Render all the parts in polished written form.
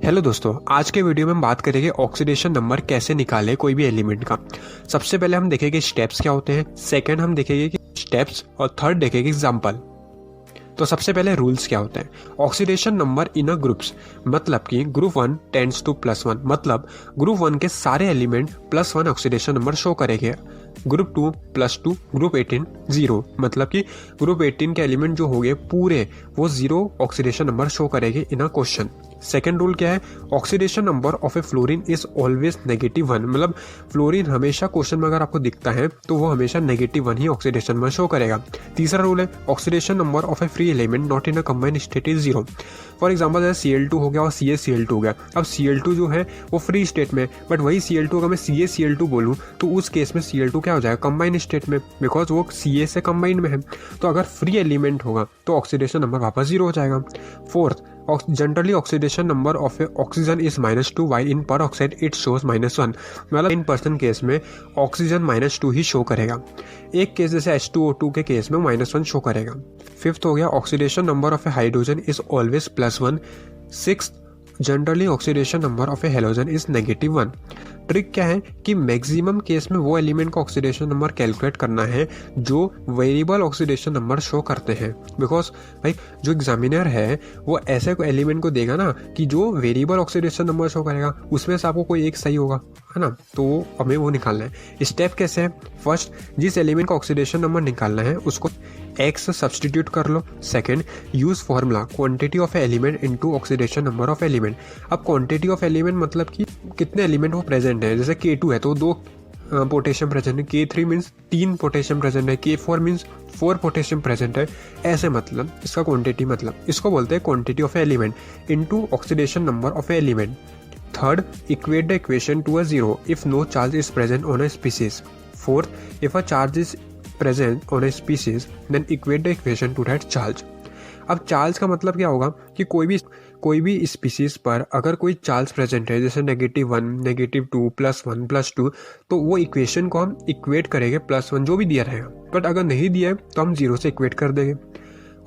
Hello दोस्तों, आज के वीडियो में हम बात करेंगे ऑक्सीडेशन नंबर कैसे निकाले कोई भी एलिमेंट का। सबसे पहले हम देखेंगे स्टेप्स क्या होते हैं, सेकंड हम देखेंगे कि स्टेप्स, और थर्ड देखेंगे एग्जांपल। तो सबसे पहले रूल्स क्या होते हैं। Oxidation number in a groups, मतलब कि ग्रुप 1 टेंड्स टू +1, मतलब ग्रुप 1 के सारे एलिमेंट +1 ऑक्सीडेशन नंबर शो करेंगे। ग्रुप 2 +2, ग्रुप 18 0, मतलब कि ग्रुप 18 के एलिमेंट जो होंगे पूरे वो 0 ऑक्सीडेशन नंबर शो करेंगे इन अ क्वेश्चन। सेकेंड रूल क्या है, oxidation number of A fluorine is always -1, मतलब फ्लोरीन हमेशा क्वेश्चन में अगर आपको दिखता है तो वो हमेशा -1 ही ऑक्सीडेशन नंबर शो करेगा। तीसरा रूल है, oxidation number of A free element not in a combined state is 0। For example जैसे Cl2 हो गया और CaCl2 हो गया। अब Cl2 जो है वो फ्री स्टेट में, बट वही Cl2 अगर मैं CaCl2 बोलूँ तो उस केस में Cl2 क्या हो जाएगा, कंबाइंड स्टेट में, बिकॉज वो Ca से कंबाइंड में है। तो अगर फ्री एलिमेंट होगा तो ऑक्सीडेशन नंबर वापस 0 हो जाएगा। Fourth, generally oxidation number of A oxygen is -2 while इन पर ऑक्साइड इट शोज -1, मतलब इन पर्सन केस में ऑक्सीजन -2 ही शो करेगा। एक केस जैसे H2O2 के केस में -1 शो करेगा। फिफ्थ हो गया, oxidation number of A hydrogen is always +1। Sixth, generally oxidation number of A halogen is -1। Trick क्या है कि मैक्सिमम केस में वो एलिमेंट का ऑक्सीडेशन नंबर कैलकुलेट करना है जो वेरिएबल ऑक्सीडेशन नंबर शो करते हैं, बिकॉज भाई जो एग्जामिनर है वो ऐसे को एलिमेंट को देगा ना कि जो वेरिएबल ऑक्सीडेशन नंबर शो करेगा, उसमें से आपको कोई एक सही होगा, है ना, तो हमें वो निकालना है। स्टेप कैसे है, फर्स्ट जिस एलिमेंट का ऑक्सीडेशन नंबर निकालना है उसको X सब्सटीट्यूट कर लो। Second, use formula quantity of element into oxidation number of element. अब क्वांटिटी ऑफ एलिमेंट मतलब कि कितने एलिमेंट वो प्रेजेंट है, जैसे K2 है तो 2 पोटेशियम प्रेजेंट है, K3 मीन्स 3 पोटेशियम प्रेजेंट है, K4 मीन्स 4 पोटेशियम प्रेजेंट है, ऐसे मतलब इसका क्वांटिटी, मतलब इसको बोलते हैं quantity of element into oxidation number of element. Third, equate the equation to a 0 if no charge is present on a species. Fourth, if a charge is present on a species then equate the equation to that charge। अब charge का मतलब क्या होगा कि कोई भी species पर अगर कोई चार्ज प्रेजेंट है, जैसे -1, -2, +1, +2, तो वो इक्वेशन को हम इक्वेट करेंगे +1 जो भी दिया रहेगा, बट अगर नहीं दिया है तो हम 0 से इक्वेट कर देंगे।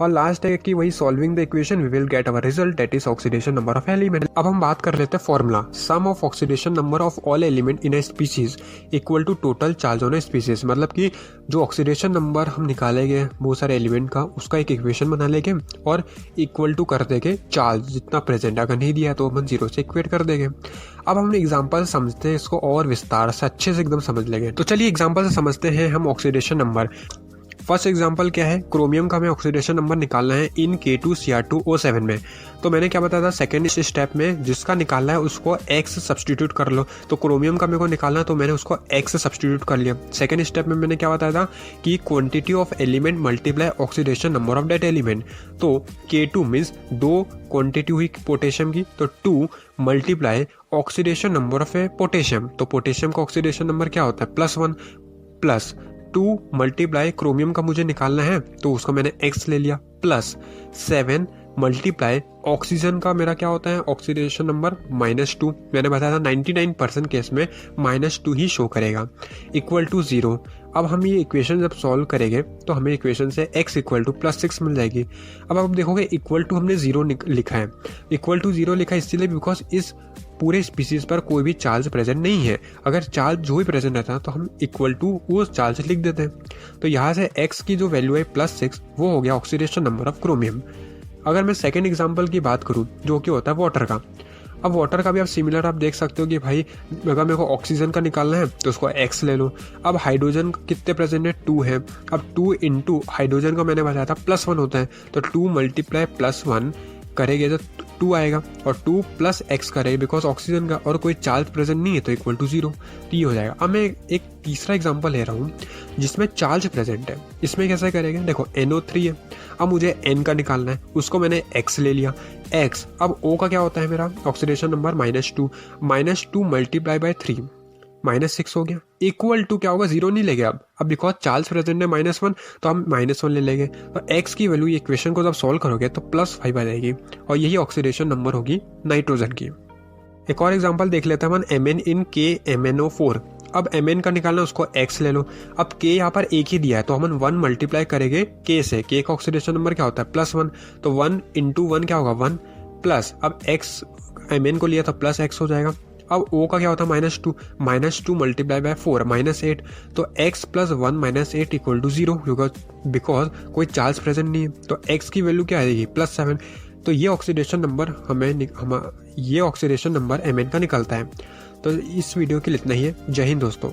और लास्ट है कि वही solving the equation we will get our result, that is oxidation number of element. अब हम बात कर लेते हैं formula, sum of oxidation number of all element in a species equal to total charge on a species, मतलब कि जो oxidation number हम निकालेंगे बहुत सारे एलिमेंट का, उसका एक इक्वेशन बना लेंगे और इक्वल टू कर देंगे चार्ज जितना प्रेजेंट, अगर नहीं दिया तो हम 0 से इक्वेट कर देंगे। अब हम एग्जाम्पल समझते हैं इसको और विस्तार से अच्छे से एकदम समझ लेंगे। तो चलिए एग्जाम्पल से समझते हैं हम ऑक्सीडेशन नंबर। फर्स्ट एग्जांपल क्या है, क्रोमियम का हमें ऑक्सीडेशन नंबर निकालना है इन K2Cr2O7 में। तो मैंने क्या बताया था, सेकंड स्टेप में जिसका निकालना है उसको X सब्सटीट्यूट कर लो। तो क्रोमियम का मेरे को निकालना है तो मैंने उसको X सब्सटीट्यूट कर लिया। सेकंड स्टेप में मैंने क्या बताया था कि quantity of element multiply oxidation number of that element. तो K2 मीन्स 2 क्वांटिटी हुई पोटेशियम की, तो 2 multiply oxidation number of A potassium. तो पोटेशियम का ऑक्सीडेशन नंबर क्या होता है, +1, प्लस 2 मल्टीप्लाई क्रोमियम का मुझे निकालना है तो उसको मैंने X ले लिया, +7 मल्टीप्लाई ऑक्सीजन का मेरा क्या होता है ऑक्सीडेशन नंबर -2। मैंने बताया था 99% केस में -2 ही शो करेगा, इक्वल टू 0। अब हम ये इक्वेशन जब सॉल्व करेंगे तो हमें इक्वेशन से X इक्वल टू +6 मिल जाएगी। अब आप देखोगे इक्वल टू हमने 0 लिखा है, इक्वल टू 0 लिखा है इसलिए बिकॉज इस पूरे स्पीसीज पर कोई भी चार्ज प्रेजेंट नहीं है। अगर चार्ज जो भी प्रेजेंट रहता है तो हम इक्वल टू वो चार्ज लिख देते हैं। तो यहाँ से X की जो वैल्यू है +6 वो हो गया ऑक्सीडेशन नंबर ऑफ क्रोमियम। अगर मैं सेकेंड एग्जाम्पल की बात करूँ जो कि होता है वाटर का, अब वाटर का भी आप सिमिलर आप देख सकते हो कि भाई अगर मेरे को ऑक्सीजन का निकालना है तो उसको X ले लो। अब हाइड्रोजन कितने प्रेजेंट है, 2 है। अब 2 इंटू हाइड्रोजन का मैंने बताया था +1 होता है, तो 2 मल्टीप्लाई +1 करेंगे तो 2 आएगा और 2 + X करेंगे बिकॉज ऑक्सीजन का और कोई चार्ज प्रेजेंट नहीं है तो इक्वल टू 0, तो ये हो जाएगा। अब मैं एक तीसरा एग्जांपल ले रहा हूँ जिसमें चार्ज प्रेजेंट है। इसमें कैसे करेंगे, देखो NO3 है, अब मुझे N का निकालना है, उसको मैंने X ले लिया, X। अब O का क्या होता है मेरा ऑक्सीडेशन नंबर -2 मल्टीप्लाई बाय 3 -6 हो गया, इक्वल टू क्या होगा, 0 नहीं लेंगे अब बिकॉज चार्ज प्रेजेंट है -1 तो हम -1 ले लेंगे। तो X की वैल्यू इक्वेशन को जब सॉल्व करोगे तो +5 आ जाएगी और यही ऑक्सीडेशन नंबर होगी नाइट्रोजन की। एक और एग्जांपल देख लेते हैं अपन, Mn इन KMnO4। अब Mn का निकालना उसको X ले लो। अब K यहाँ पर एक ही दिया है तो हम 1 मल्टीप्लाई करेंगे K से, K का ऑक्सीडेशन नंबर क्या होता है +1, तो 1 इंटू 1 क्या होगा 1 प्लस, अब X Mn को लिया था प्लस x हो जाएगा। अब O का क्या होता है -2 मल्टीप्लाई बाय 4 -8, तो x प्लस 1 -8 इक्वल टू 0 होगा, बिकॉज कोई चार्ज प्रेजेंट नहीं है। तो x की वैल्यू क्या आएगी +7। तो ये ऑक्सीडेशन नंबर Mn का निकलता है। तो इस वीडियो के लिए इतना ही है। जय हिंद दोस्तों।